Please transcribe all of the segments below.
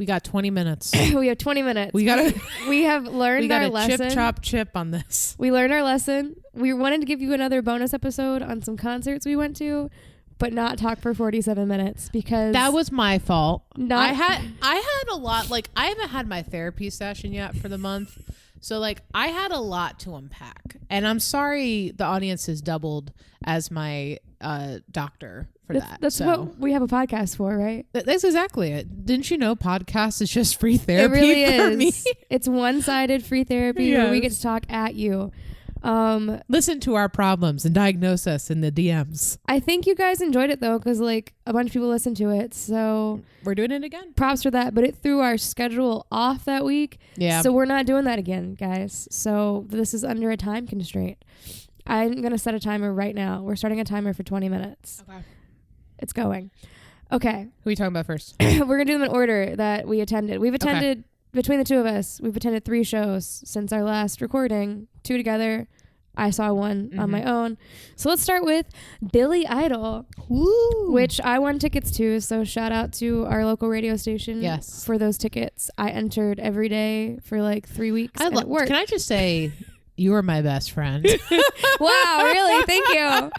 We got 20 minutes. We have 20 minutes. We have learned our lesson. Chip, chop, chip on this. We learned our lesson. We wanted to give you another bonus episode on some concerts we went to, but not talk for 47 minutes because that was my fault. I had a lot. Like, I haven't had my therapy session yet for the month. So, like, I had a lot to unpack. And I'm sorry the audience has doubled as my doctor for that. That's what we have a podcast for, right? That's exactly it. Didn't you know podcast is just free therapy? It really for is. Me? It's one-sided free therapy where we get to talk at you. Listen to our problems and diagnose us in the DMs. I think you guys enjoyed it though, because like a bunch of people listened to it, so we're doing it again. Props for that. But it threw our schedule off that week, so we're not doing that again, guys. So this is under a time constraint. I'm gonna set a timer right now. We're starting a timer for 20 minutes. Okay, it's going. Okay, who are we talking about first? We're gonna do them in order that we attended. We've attended. Between the two of us, we've attended 3 shows since our last recording, 2 together. I saw one on my own. So let's start with Billy Idol, which I won tickets to. So shout out to our local radio station for those tickets. I entered every day for like 3 weeks. And it worked. Can I just say, you are my best friend. Wow, really? Thank you.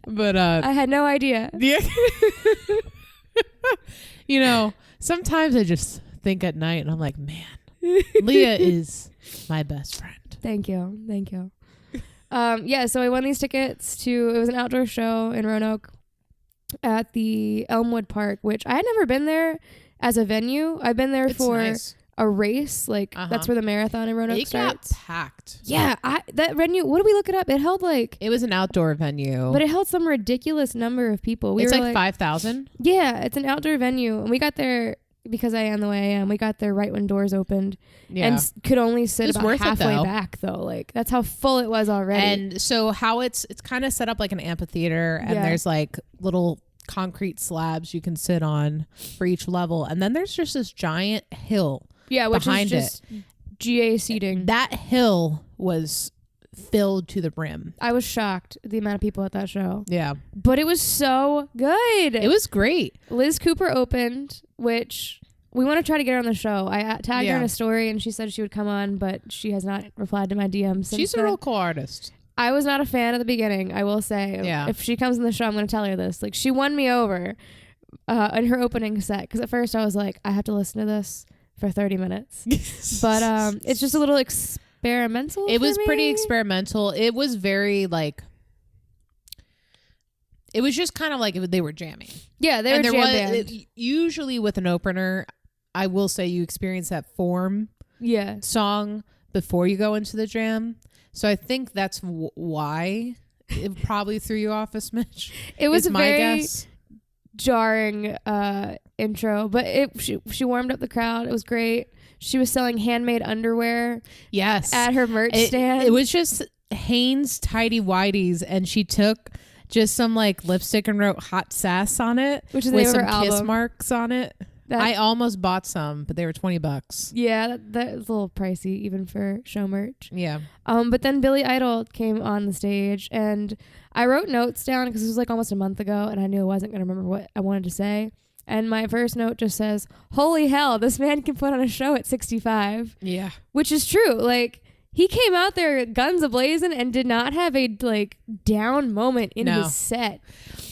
But I had no idea. Yeah. You know, sometimes I just think at night and I'm like, man, Leah is my best friend. Thank you. So I won these tickets to, it was an outdoor show in Roanoke at the Elmwood Park, which I had never been there as a venue. I've been there for a race. Like that's where the marathon in Roanoke starts. It got packed. Yeah. That venue, what did we look it up? It held like. It was an outdoor venue. But it held some ridiculous number of people. It's like 5,000. Yeah. It's an outdoor venue. And we got there because I am the way I am. We got there right when doors opened and could only sit about halfway back though. Like that's how full it was already. And so how it's kind of set up like an amphitheater and there's like little concrete slabs you can sit on for each level. And then there's just this giant hill which behind is just GA seating. That hill was filled to the brim. I was shocked at the amount of people at that show. Yeah. But it was so good. It was great. Liz Cooper opened, which we want to try to get her on the show. I tagged her in a story and she said she would come on, but she has not replied to my DMs since She's a real cool artist. I was not a fan at the beginning, I will say. Yeah. If she comes on the show, I'm going to tell her this. Like, she won me over in her opening set. Because at first I was like, I have to listen to this for 30 minutes. But it's just a little experimental. It was pretty experimental. It was very like, it was just kind of like they were jamming. Yeah, they were jamming. Usually with an opener, I will say you experience that form song before you go into the jam. So I think that's why it probably threw you off a smidge. It was a very jarring intro, but she warmed up the crowd. It was great. She was selling handmade underwear. Yes, at her merch stand. It was just Hanes tidy whities, and she took just some like lipstick and wrote "hot sass" on it, which is with some kiss album marks on it. I almost bought some, but they were $20. Yeah, that was a little pricey even for show merch. Yeah. But then Billy Idol came on the stage, and I wrote notes down because it was like almost a month ago, and I knew I wasn't going to remember what I wanted to say. And my first note just says, "Holy hell, this man can put on a show at 65." Yeah. Which is true. Like, he came out there guns a-blazing and did not have a like down moment in his set.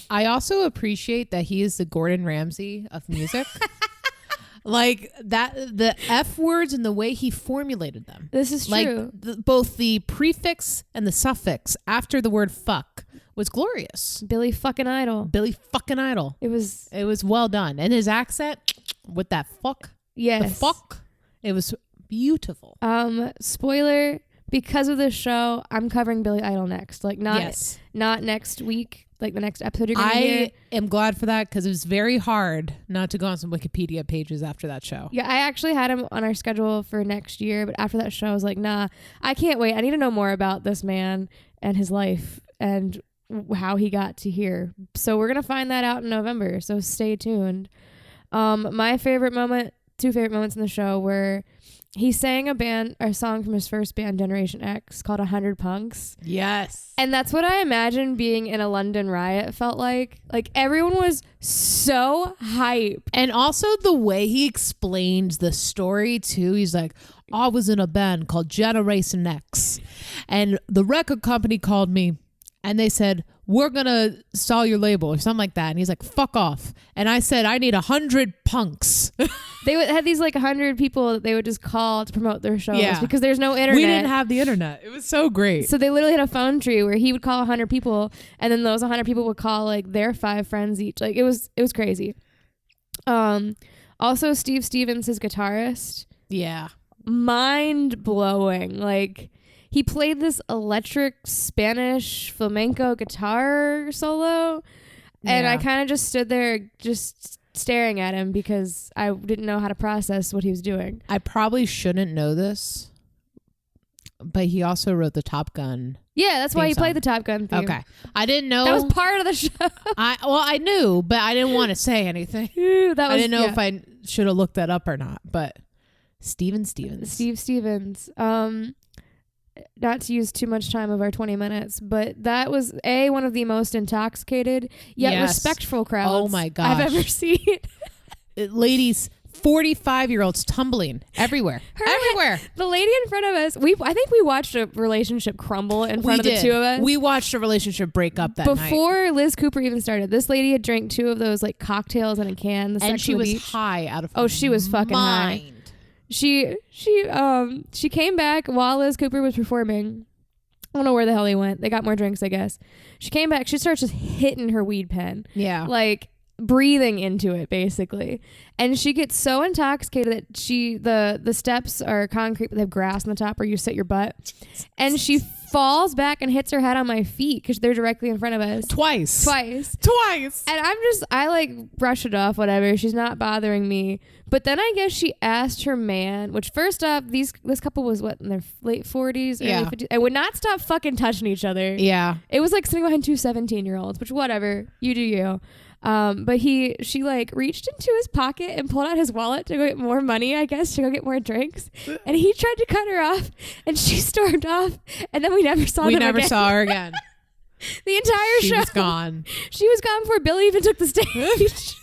I also appreciate that he is the Gordon Ramsay of music. Like that, the F words and the way he formulated them. This is true. Like both the prefix and the suffix after the word fuck was glorious. Billy fucking Idol. It was well done. And his accent with that fuck. Yes. The fuck. It was beautiful. Spoiler, because of this show, I'm covering Billy Idol next. Like not next week. Like the next episode you're going to hear. I am glad for that because it was very hard not to go on some Wikipedia pages after that show. Yeah, I actually had him on our schedule for next year, but after that show I was like, nah, I can't wait. I need to know more about this man and his life and how he got to here. So we're going to find that out in November, so stay tuned. My favorite moment, 2 favorite moments in the show were he sang a song from his first band, Generation X, called 100 Punks. Yes. And that's what I imagine being in a London riot felt like. Like, everyone was so hyped. And also the way he explains the story, too. He's like, I was in a band called Generation X. And the record company called me. And they said, we're going to stall your label or something like that. And he's like, fuck off. And I said, I need 100 punks. They had these like 100 people that they would just call to promote their shows because there's no internet. We didn't have the internet. It was so great. So they literally had a phone tree where he would call 100 people, and then those 100 people would call like their 5 friends each. Like, it was crazy. Also, Steve Stevens, his guitarist. Yeah. Mind blowing. Like, he played this electric Spanish flamenco guitar solo, and I kind of just stood there just staring at him because I didn't know how to process what he was doing. I probably shouldn't know this, but he also wrote the Top Gun. Yeah, that's why he played the Top Gun theme. Okay. I didn't know. That was part of the show. I knew, but I didn't want to say anything. I didn't know if I should have looked that up or not, but Steve Stevens. Not to use too much time of our 20 minutes, but that was one of the most intoxicated yet respectful crowds oh my gosh. I've ever seen. Ladies, 45-year-olds tumbling everywhere. Everywhere. The lady in front of us, I think we watched a relationship crumble in front of the two of us. We watched a relationship break up that night. Before Liz Cooper even started, this lady had drank 2 of those like cocktails in a can. And she was high out of her she was fucking high. She came back while Liz Cooper was performing. I don't know where the hell he went. They got more drinks, I guess. She came back. She starts just hitting her weed pen. Yeah. Like breathing into it, basically. And she gets so intoxicated that the steps are concrete, but they have grass on the top where you sit your butt. And she falls back and hits her head on my feet because they're directly in front of us. Twice. And I like brush it off, whatever. She's not bothering me. But then I guess she asked her man, which first up, this couple was in their late 40s, early 50s, and would not stop fucking touching each other. Yeah. It was like sitting behind 2 17-year-olds, which whatever, you do you. But she like reached into his pocket and pulled out his wallet to go get more money, I guess, to go get more drinks. And he tried to cut her off, and she stormed off. And then we never saw her again. The entire show. She was gone. She was gone before Billy even took the stage.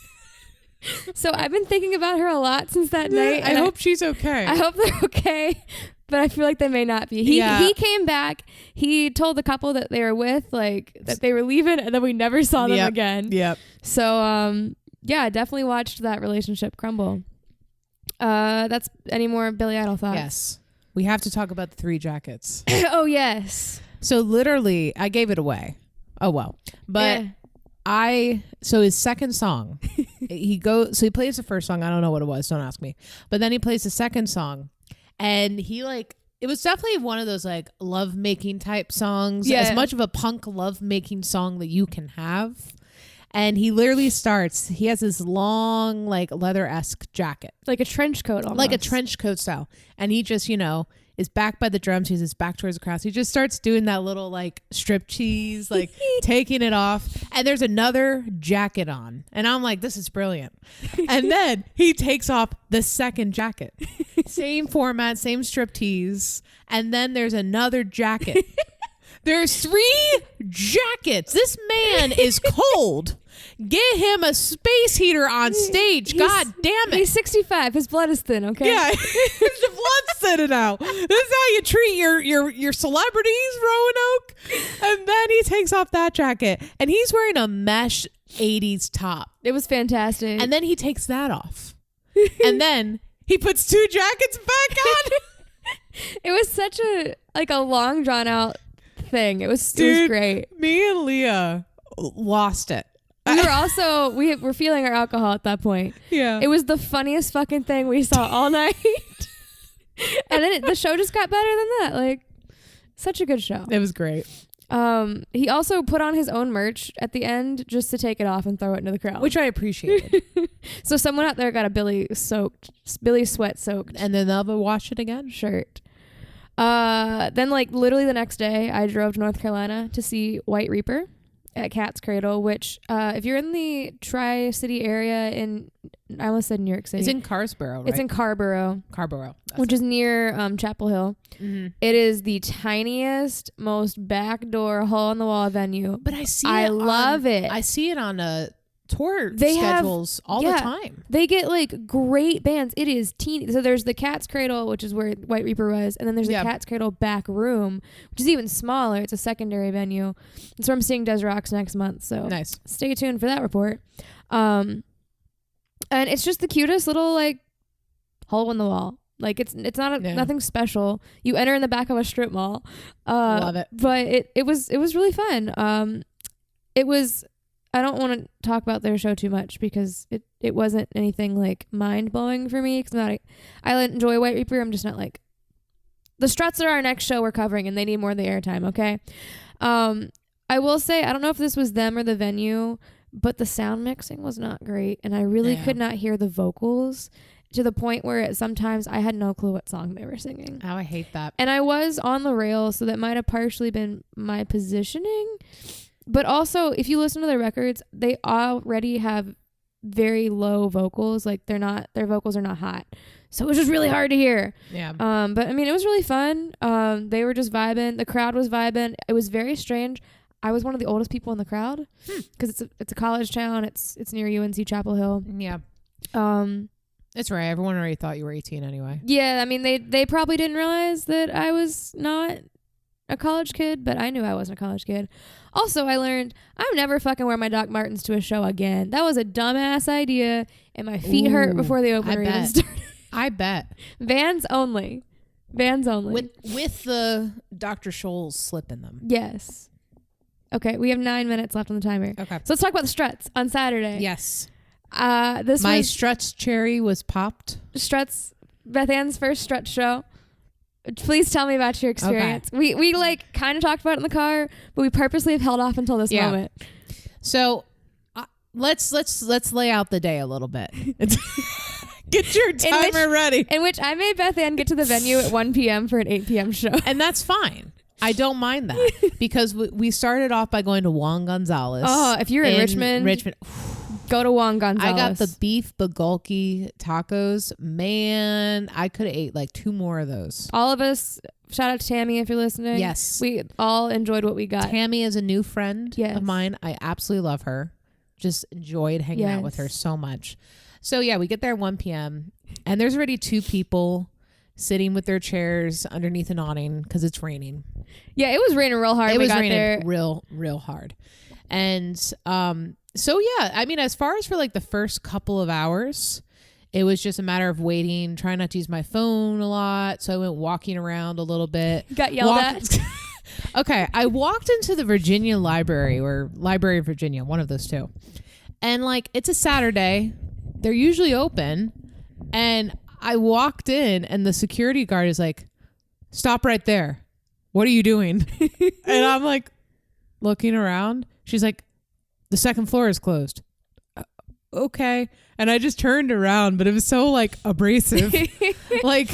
So I've been thinking about her a lot since that night. I hope she's okay. I hope they're okay. But I feel like they may not be. He came back. He told the couple that they were with, like, that they were leaving, and then we never saw them again. Yep. So, I definitely watched that relationship crumble. That's any more Billy Idol thoughts? Yes. We have to talk about the 3 jackets. Oh, yes. So literally, I gave it away. Oh, well. But so his second song, he plays the first song. I don't know what it was. Don't ask me. But then he plays the second song. And he it was definitely one of those like love making type songs, as much of a punk love making song that you can have. And he literally starts, he has this long like leather-esque jacket. Like a trench coat almost. Like a trench coat style. And he just, is back by the drums. He's his back towards the crowd. He just starts doing that little like strip tease, like taking it off. And there's another jacket on. And I'm like, this is brilliant. And then he takes off the second jacket. Same format, same strip tease. And then there's another jacket. There's 3 jackets. This man is cold. Get him a space heater on stage. God damn it. He's 65. His blood is thin, okay? Yeah. The blood's thinning out. This is how you treat your celebrities, Roanoke. And then he takes off that jacket. And he's wearing a mesh 80s top. It was fantastic. And then he takes that off. And then he puts 2 jackets back on. It was such a long drawn out thing. It was great. Me and Leah lost it. We were feeling our alcohol at that point. Yeah. It was the funniest fucking thing we saw all night. And then the show just got better than that. Like, such a good show. It was great. He also put on his own merch at the end just to take it off and throw it into the crowd, which I appreciated. So someone out there got a Billy sweat soaked, and then they'll wash it again shirt. Then like literally the next day, I drove to North Carolina to see White Reaper at Cat's Cradle, which if you're in the Tri-City area in I almost said New York City. It's in Carsboro, right? It's in Carborough. Which is near Chapel Hill. Mm-hmm. It is the tiniest, most backdoor hole-in-the-wall venue. But I love it. I see it on tour schedules all the time. They get like great bands. It is teeny. So there's the Cat's Cradle, which is where White Reaper was, and then there's the Cat's Cradle back room, which is even smaller. It's a secondary venue. That's where I'm seeing Des Rocks next month. So nice. Stay tuned for that report. And it's just the cutest little like hole in the wall. Like it's not nothing special. You enter in the back of a strip mall. Love it. But it was really fun. It was. I don't want to talk about their show too much because it wasn't anything like mind blowing for me. I enjoy White Reaper. I'm just not like the Struts are our next show we're covering and they need more of the airtime. Okay. I will say, I don't know if this was them or the venue, but the sound mixing was not great. And I really could not hear the vocals to the point where sometimes I had no clue what song they were singing. Oh, I hate that. And I was on the rail, so that might have partially been my positioning. But also, if you listen to their records, they already have very low vocals. Like their vocals are not hot. So it was just really hard to hear. Yeah. But I mean, it was really fun. They were just vibing. The crowd was vibing. It was very strange. I was one of the oldest people in the crowd because it's a college town. It's near UNC Chapel Hill. Yeah. It's right. Everyone already thought you were 18 anyway. Yeah. I mean, they probably didn't realize that I was not a college kid, but I knew I wasn't a college kid. Also, I learned I'm never fucking wear my Doc Martens to a show again. That was a dumbass idea, and my feet hurt before the opener even started. I bet. Vans only. With the Dr. Scholl's slip in them. Yes. Okay, we have 9 minutes left on the timer. Okay. So let's talk about the Struts on Saturday. Yes. My Struts cherry was popped. Struts, Bethanne's first Struts show. Please tell me about your experience. Okay. We like kind of talked about it in the car, but we purposely have held off until this moment. So let's lay out the day a little bit. Get your timer ready. In which I made Bethanne get to the venue at 1 p.m. for an 8 p.m. show. And that's fine. I don't mind that because we started off by going to Juan Gonzalez. Oh, if you're in Richmond, go to Juan Gonzalez. I got the beef bulgogi tacos. Man, I could have ate like 2 more of those. All of us, shout out to Tammy if you're listening. Yes. We all enjoyed what we got. Tammy is a new friend of mine. I absolutely love her. Just enjoyed hanging out with her so much. So yeah, we get there at 1 p.m. and there's already 2 people sitting with their chairs underneath an awning because it's raining. Yeah, it was raining real hard. It was raining real hard. And so yeah, I mean, as far as for like the first couple of hours, it was just a matter of waiting, trying not to use my phone a lot. So I went walking around a little bit. Got yelled at. Okay, I walked into the Virginia Library or Library of Virginia, one of those 2. And like, it's a Saturday. They're usually open. And I walked in and the security guard is like, "Stop right there. What are you doing?" And I'm like looking around. She's like, "The second floor is closed." Okay. And I just turned around, but it was so like abrasive. Like,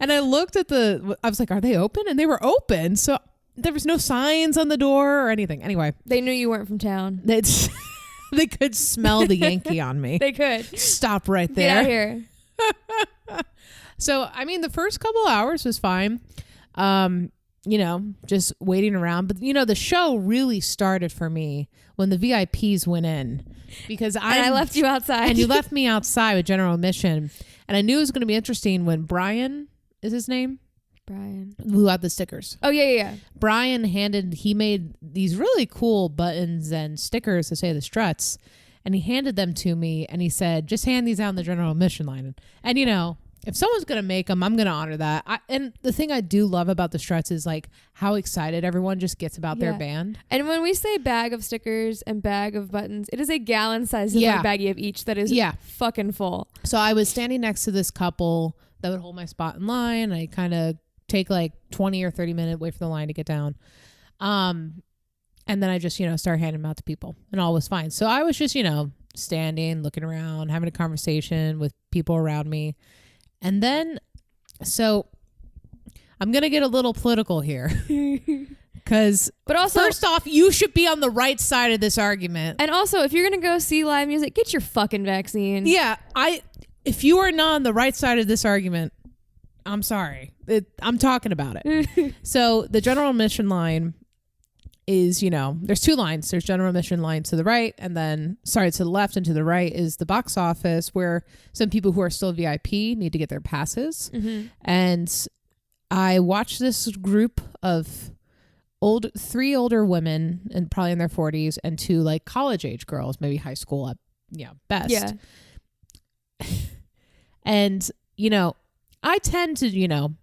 and I looked at I was like, "Are they open?" And they were open. So there was no signs on the door or anything. Anyway. They knew you weren't from town. They could smell the Yankee on me. They could. "Stop right there. Get out here." So, I mean, the first couple hours was fine. Just waiting around. But, the show really started for me when the VIPs went in. Because I left you outside. And you left me outside with general admission. And I knew it was going to be interesting when Brian, is his name? Brian. Who had the stickers. Oh, yeah. Brian he made these really cool buttons and stickers to say the Struts. And he handed them to me and he said, "Just hand these out in the general admission line." And if someone's going to make them, I'm going to honor that. And the thing I do love about the Struts is like how excited everyone just gets about their band. And when we say bag of stickers and bag of buttons, it is a gallon-sized baggie of each that is fucking full. So I was standing next to this couple that would hold my spot in line. I kind of take like 20 or 30 minutes wait for the line to get down. And then I just, start handing them out to people and all was fine. So I was just, standing, looking around, having a conversation with people around me. And then, so I'm going to get a little political here. Because first off, you should be on the right side of this argument. And also, if you're going to go see live music, get your fucking vaccine. Yeah. If you are not on the right side of this argument, I'm sorry. I'm talking about it. So the general admission line is, there's two lines. There's general admission line to the right, and then, to the left and to the right is the box office, where some people who are still VIP need to get their passes. Mm-hmm. And I watched this group of three older women, and probably in their 40s, and two like college age girls, maybe high school at best. Yeah. And, I tend to,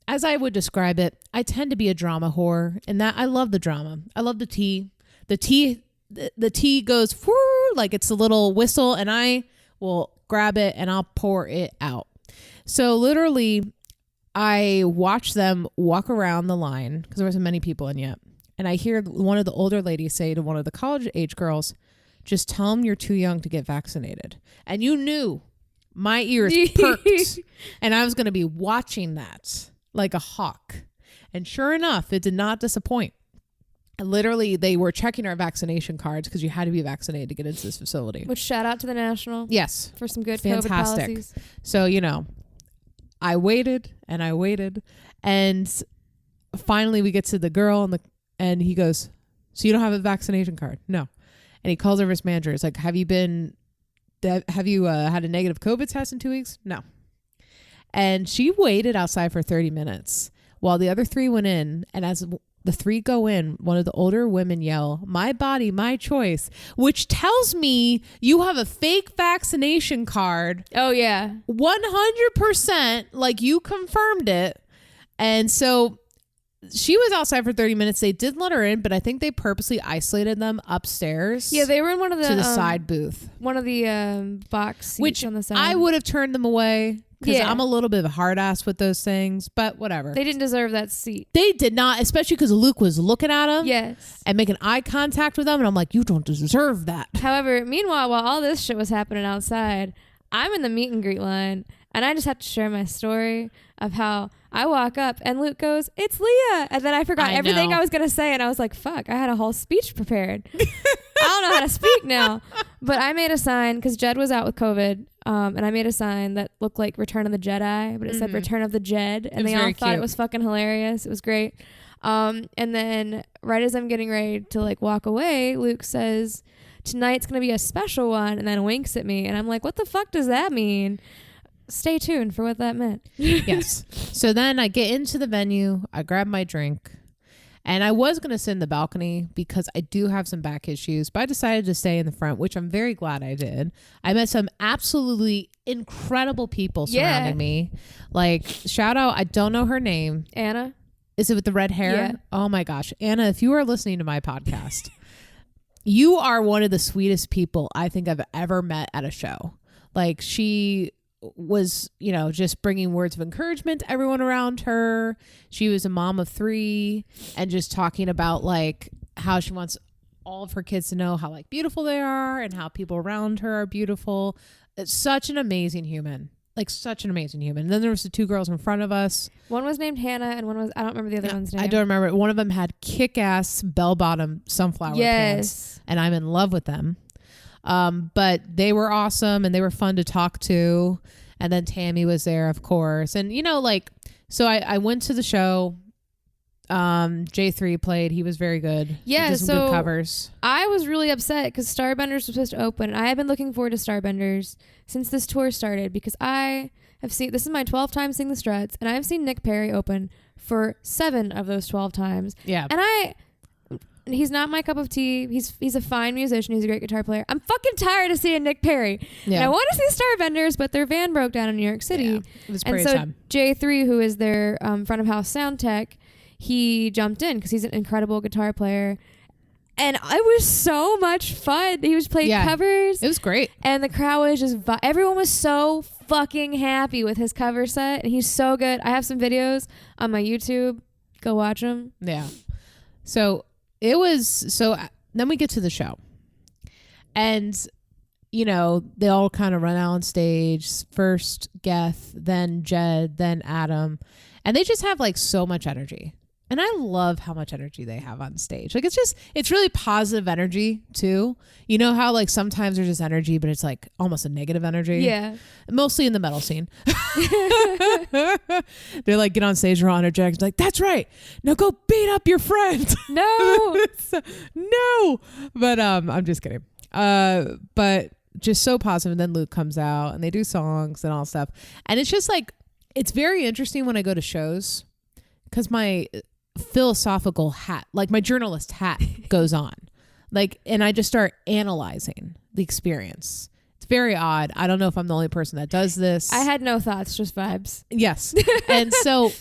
as I would describe it, I tend to be a drama whore, in that I love the drama. I love the tea. The tea goes like it's a little whistle, and I will grab it and I'll pour it out. So literally, I watched them walk around the line because there wasn't many people in yet. And I hear one of the older ladies say to one of the college age girls, "Just tell them you're too young to get vaccinated." And you knew my ears perked, and I was going to be watching that like a hawk. And sure enough, it did not disappoint. And literally, they were checking our vaccination cards because you had to be vaccinated to get into this facility. Which, shout out to the National. Yes. For some good Fantastic. COVID policies. So, I waited and I waited, and finally we get to the girl, and he goes, "So you don't have a vaccination card?" "No." And he calls over his manager. It's like, have you had a negative COVID test in 2 weeks?" "No." And she waited outside for 30 minutes while the other three went in. And as the three go in, one of the older women yell, "My body, my choice," which tells me you have a fake vaccination card. Oh, yeah. 100%. Like, you confirmed it. And so she was outside for 30 minutes. They did let her in, but I think they purposely isolated them upstairs. Yeah, they were in one of the side booth. One of the box seats, which on the side. I would have turned them away because Yeah. I'm a little bit of a hard ass with those things, but whatever. They didn't deserve that seat. They did not, especially because Luke was looking at them. Yes. And making eye contact with them. And I'm like, you don't deserve that. However, meanwhile, while all this shit was happening outside, I'm in the meet and greet line, and I just have to share my story of how I walk up and Luke goes, "It's Leah." And then I forgot everything I was going to say, and I was like, fuck, I had a whole speech prepared. I don't know how to speak now. But I made a sign because Jed was out with COVID, and I made a sign that looked like Return of the Jedi, but it said Return of the Jed, and they all thought it was fucking hilarious. It was great. And then right as I'm getting ready to like walk away, Luke says, "Tonight's going to be a special one," and then winks at me. And I'm like, what the fuck does that mean? Stay tuned for what that meant. Yes. So then I get into the venue, I grab my drink, and I was going to sit in the balcony because I do have some back issues, but I decided to stay in the front, which I'm very glad I did. I met some absolutely incredible people surrounding me. Like, shout out, I don't know her name. Anna? Is it with the red hair? Yeah. Oh my gosh. Anna, if you are listening to my podcast, you are one of the sweetest people I think I've ever met at a show. Like, she was, just bringing words of encouragement to everyone around her. She was a mom of 3 and just talking about like how she wants all of her kids to know how like beautiful they are and how people around her are beautiful. It's such an amazing human. Like, such an amazing human. And then there was the 2 girls in front of us. One was named Hannah and one was, I don't remember the other one's name. I don't remember. One of them had kick-ass bell-bottom sunflower pants. And I'm in love with them. But they were awesome and they were fun to talk to. And then Tammy was there, of course. And, so I went to the show. J3 played. He was very good. Yeah, he did some good covers. I was really upset because Starbenders was supposed to open. I have been looking forward to Starbenders since this tour started because I have seen, this is my 12th time seeing the Struts, and I've seen Nick Perry open for 7 of those 12 times. Yeah. And he's not my cup of tea. He's a fine musician. He's a great guitar player. I'm fucking tired of seeing Nick Perry. Yeah. And I want to see Starbenders, but their van broke down in New York City. Yeah, it was pretty sad. J3, who is their front of house sound tech, he jumped in because he's an incredible guitar player. And it was so much fun. He was playing covers. It was great. And the crowd was just, everyone was so fucking happy with his cover set. And he's so good. I have some videos on my YouTube. Go watch them. Yeah. So then we get to the show. And, they all kind of run out on stage. First Geth, then Jed, then Adam. And they just have like so much energy. And I love how much energy they have on stage. Like it's really positive energy too. You know how like sometimes there's just energy, but it's like almost a negative energy. Yeah. Mostly in the metal scene. They're like, get on stage, raw energetic. Like, that's right. Now go beat up your friend. No. No. But I'm just kidding. But just so positive. And then Luke comes out and they do songs and all stuff. And it's just like, it's very interesting when I go to shows because my philosophical hat, like my journalist hat goes on, like, and I just start analyzing the experience. It's very odd. I don't know if I'm the only person that does this. I had no thoughts, just vibes. Yes. And so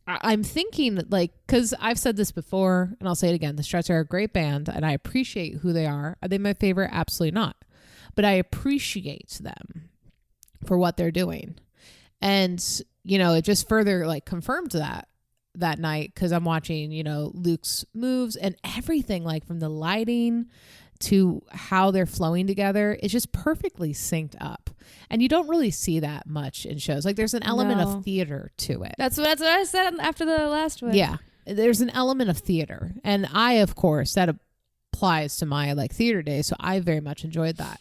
I'm thinking, like, because I've said this before and I'll say it again, the Struts are a great band and I appreciate who they are. Are they my favorite? Absolutely not. But I appreciate them for what they're doing. And, you know, it just further like confirmed that night because I'm watching, you know, Luke's moves and everything, like from the lighting to how they're flowing together. It's just perfectly synced up. And you don't really see that much in shows. Like there's an element of theater to it. That's what I said after the last one. Yeah. There's an element of theater. And I, of course, that applies to my like theater days. So I very much enjoyed that.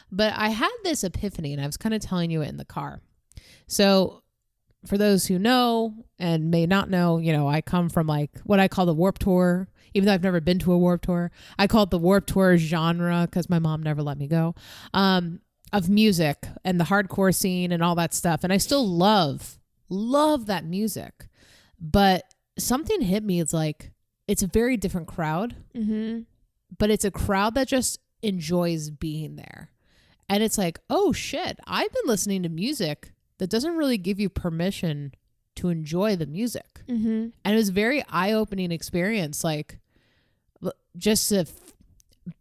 But I had this epiphany and I was kind of telling you it in the car. So for those who know and may not know, you know, I come from like what I call the Warped Tour, even though I've never been to a Warped Tour. I call it the Warped Tour genre because my mom never let me go, of music and the hardcore scene and all that stuff. And I still love that music. But something hit me. It's like, it's a very different crowd, but it's a crowd that just enjoys being there. And it's like, oh shit, I've been listening to music that doesn't really give you permission to enjoy the music. And it was a very eye-opening experience, like just to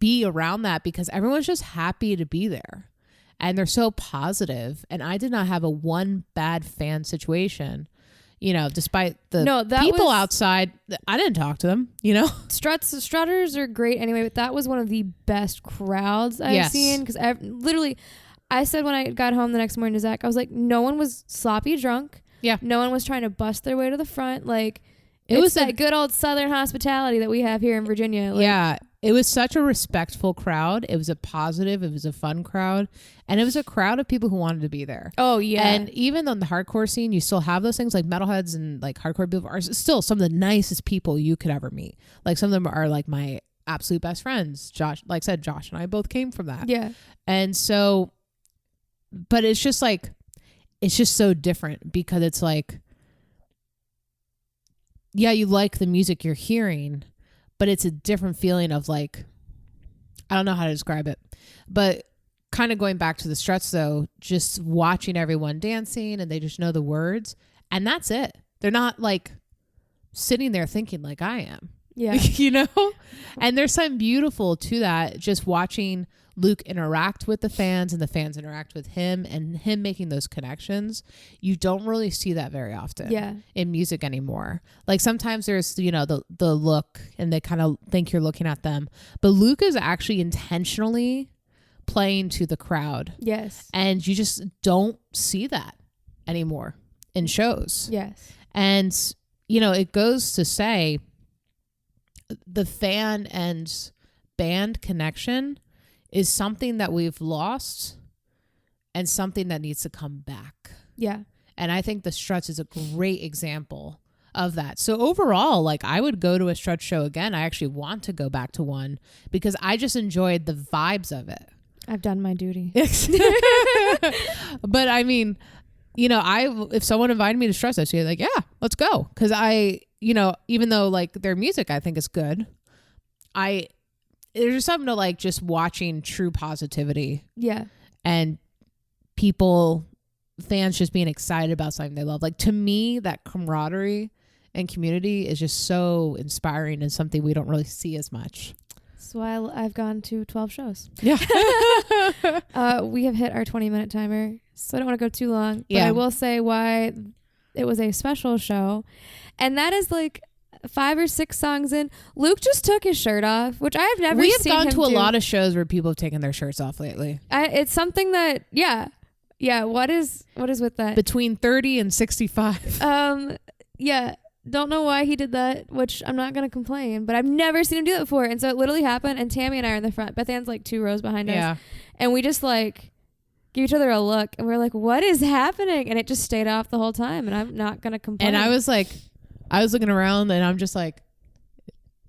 be around that because everyone's just happy to be there. And they're so positive. And I did not have a one bad fan situation, you know, despite the people outside. I didn't talk to them, you know. Strutters are great anyway, but that was one of the best crowds I've seen because literally... I said when I got home the next morning to Zach, I was like, no one was sloppy drunk. Yeah. No one was trying to bust their way to the front. Like, it was that good old Southern hospitality that we have here in Virginia. Like, yeah. It was such a respectful crowd. It was a positive. It was a fun crowd. And it was a crowd of people who wanted to be there. Oh, yeah. And even on the hardcore scene, you still have those things like metalheads and like hardcore people are still some of the nicest people you could ever meet. Like some of them are like my absolute best friends. Josh, like I said, Josh and I both came from that. Yeah. And so... But it's just like, it's just so different because it's like, yeah, you like the music you're hearing, but it's a different feeling of like, I don't know how to describe it, but kind of going back to the Struts though, just watching everyone dancing and they just know the words and that's it. They're not like sitting there thinking like I am. Yeah. You know? And there's something beautiful to that, just watching Luke interact with the fans and the fans interact with him and him making those connections. You don't really see that very often in music anymore. Like sometimes there's, you know, the look and they kind of think you're looking at them. But Luke is actually intentionally playing to the crowd. Yes. And you just don't see that anymore in shows. Yes. And, you know, it goes to say the fan and band connection is something that we've lost and something that needs to come back. Yeah. And I think the Struts is a great example of that. So overall, like I would go to a Struts show again. I actually want to go back to one because I just enjoyed the vibes of it. I've done my duty. But I mean, you know, if someone invited me to Struts, I'd say like, yeah, let's go. Cause you know, even though like their music I think is good, there's just something to like just watching true positivity. Yeah. And fans just being excited about something they love. Like to me, that camaraderie and community is just so inspiring and something we don't really see as much. So I've gone to 12 shows. Yeah. We have hit our 20-minute timer, so I don't want to go too long. But I will say why it was a special show. And that is like 5 or 6 songs in, Luke just took his shirt off, which I have never seen him do. We have gone to a lot of shows where people have taken their shirts off lately. It's something that, yeah. What is with that? Between 30 and 65. Yeah. don't know why he did that, which I'm not going to complain, but I've never seen him do that before. And so it literally happened, and Tammy and I are in the front. Bethanne's like 2 rows behind us. And we just like give each other a look, and we're like, what is happening? And it just stayed off the whole time, and I'm not going to complain. And I was looking around, and I'm just like,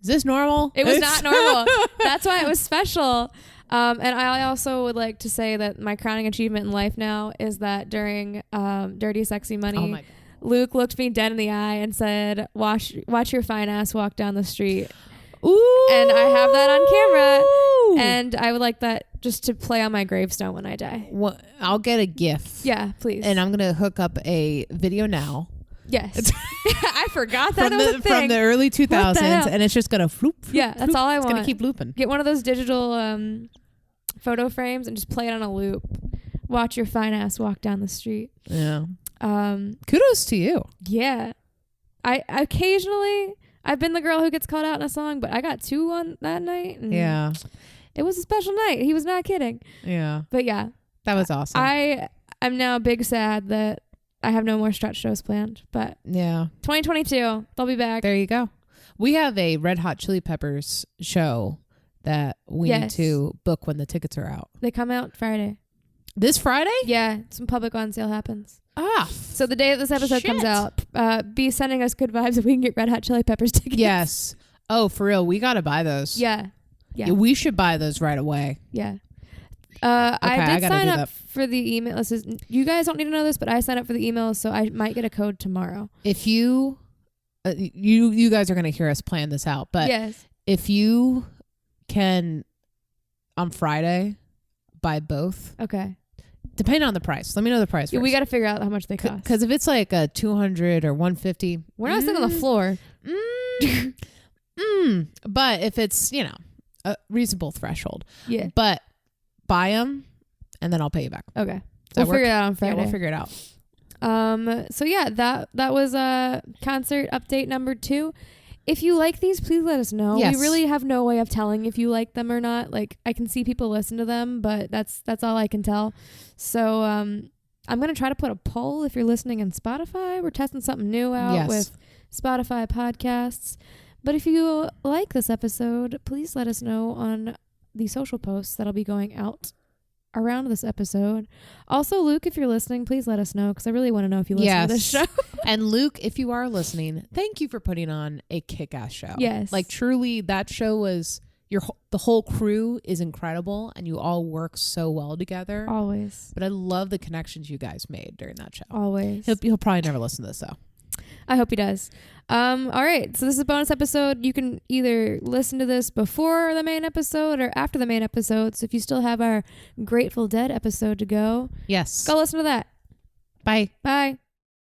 is this normal? It was not normal. That's why it was special. And I also would like to say that my crowning achievement in life now is that during Dirty Sexy Money, Luke looked me dead in the eye and said, watch your fine ass walk down the street. Ooh. And I have that on camera, and I would like that just to play on my gravestone when I die. Well, I'll get a GIF. Yeah, please. And I'm going to hook up a video now. Yes. I forgot that was a thing. From the early 2000s, and it's just going to floop. Yeah, that's all I want. It's going to keep looping. Get one of those digital photo frames and just play it on a loop. Watch your fine ass walk down the street. Yeah. Kudos to you. Yeah. I occasionally, I've been the girl who gets called out in a song, but I got 2 on that night. And yeah. It was a special night. He was not kidding. Yeah. But yeah. That was awesome. I'm now big sad that I have no more Struts shows planned, but yeah. 2022, they'll be back. There you go. We have a Red Hot Chili Peppers show that we need to book when the tickets are out. They come out Friday. This Friday? Yeah. Some public on sale happens. Ah. So the day that this episode comes out, be sending us good vibes if we can get Red Hot Chili Peppers tickets. Yes. Oh, for real. We got to buy those. Yeah. We should buy those right away. Yeah. I did sign up for the email. You guys don't need to know this, but I signed up for the email, so I might get a code tomorrow. If you, you guys are going to hear us plan this out, but if you can on Friday buy both. Okay. Depending on the price. Let me know the price first. We got to figure out how much they cost. Because if it's like a 200 or 150, we're not sitting on the floor. But if it's, a reasonable threshold. Yeah. But buy them and then I'll pay you back. Okay. We'll figure it out on Friday. Yeah, we'll figure it out. So yeah, that was concert update number 2. If you like these, please let us know. Yes. We really have no way of telling if you like them or not. Like, I can see people listen to them, but that's all I can tell. So I'm going to try to put a poll if you're listening in Spotify. We're testing something new out with Spotify podcasts. But if you like this episode, please let us know on the social posts that'll be going out around this episode. Also, Luke, if you're listening, please let us know, because I really want to know if you listen to this show. And Luke, if you are listening, thank you for putting on a kick-ass show. Yes. Like, truly, that show was the whole crew is incredible, and you all work so well together. Always. But I love the connections you guys made during that show. Always. He'll probably never listen to this, though. I hope he does. All right. So this is a bonus episode. You can either listen to this before the main episode or after the main episode. So if you still have our Grateful Dead episode to go, yes, go listen to that. Bye. Bye.